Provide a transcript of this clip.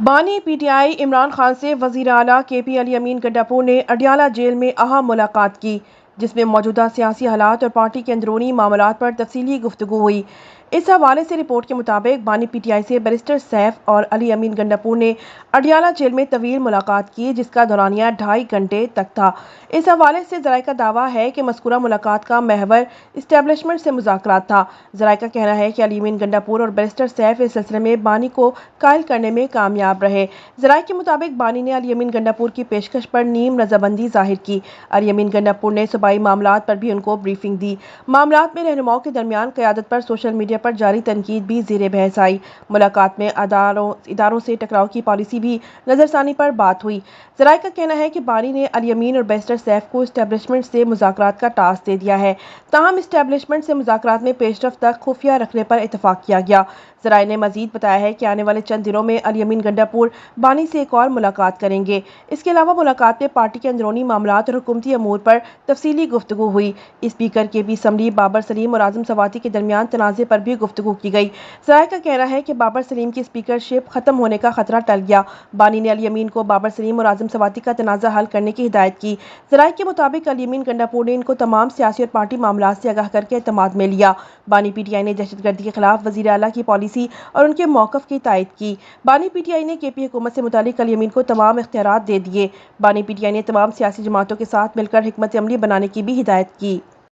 بانی P T I Imran Khan سے وزیر اعلیٰ کے پی علی امین گنڈاپور نے اڈیالہ جیل میں اہم ملاقات کی، جس میں موجودہ سیاسی حالات اور پارٹی کے اندرونی معاملات پر تفصیلی گفتگو ہوئی۔ اس حوالے سے رپورٹ کے مطابق بانی پی ٹی آئی سے بیرسٹر سیف اور علی امین گنڈاپور نے اڈیالہ جیل میں طویل ملاقات کی، جس کا دورانیہ 2.5 گھنٹے تک تھا۔ اس حوالے سے ذرائع کا دعویٰ ہے کہ مذکورہ ملاقات کا محور اسٹیبلشمنٹ سے مذاکرات تھا۔ ذرائع کا کہنا ہے کہ علی امین گنڈاپور اور بیرسٹر سیف اس سلسلے میں بانی کو قائل کرنے میں کامیاب رہے۔ ذرائع کے مطابق بانی نے علی امین گنڈاپور کی پیشکش پر نیم رضامندی ظاہر کی۔ علی امین گنڈاپور نے صوبائی معاملات پر بھی ان کو بریفنگ دی۔ معاملات میں رہنماؤں کے درمیان قیادت پر سوشل میڈیا پر جاری تنقید بھی زیر بحث آئی۔ ملاقات میں اداروں سے ٹکراؤ کی پالیسی بھی نظر ثانی پر بات ہوئی۔ ذرائع کا کہنا ہے کہ بانی نے علی امین اور بیرسٹر سیف کو اسٹیبلشمنٹ سے مذاکرات کا ٹاسک دے دیا ہے، تاہم اسٹیبلشمنٹ سے مذاکرات میں پیش رفت تک خفیہ رکھنے پر اتفاق کیا گیا۔ ذرائع نے مزید بتایا ہے کہ آنے والے چند دنوں میں علی امین گنڈاپور بانی سے ایک اور ملاقات کریں گے۔ اس کے علاوہ ملاقات میں پارٹی کے اندرونی معاملات اور حکومتی امور پر تفصیلی گفتگو ہوئی۔ اسپیکر کے پی اسمبلی بابر سلیم اور اعظم سواتی کے درمیان تنازع پر بھی گفتگو کی گئی۔ ذرائع کا کہنا ہے کہ بابر سلیم کی اسپیکرشپ ختم ہونے کا خطرہ ٹل گیا۔ بانی نے علی امین کو بابر سلیم اور اعظم سواتی کا تنازع حل کرنے کی ہدایت کی۔ ذرائع کے مطابق علی امین گنڈاپور نے ان کو تمام سیاسی اور پارٹی معاملات سے آگاہ کر کے اعتماد میں لیا۔ بانی پی ٹی آئی نے دہشت گردی کے خلاف وزیر اعلیٰ کی پالیسی اور ان کے موقف کی تائید کی۔ بانی پی ٹی آئی نے کے پی حکومت سے متعلق علی امین کو تمام اختیارات دے دیے۔ بانی پی ٹی آئی نے تمام سیاسی جماعتوں کے ساتھ مل کر حکمت عملی بنانے کی بھی ہدایت کی۔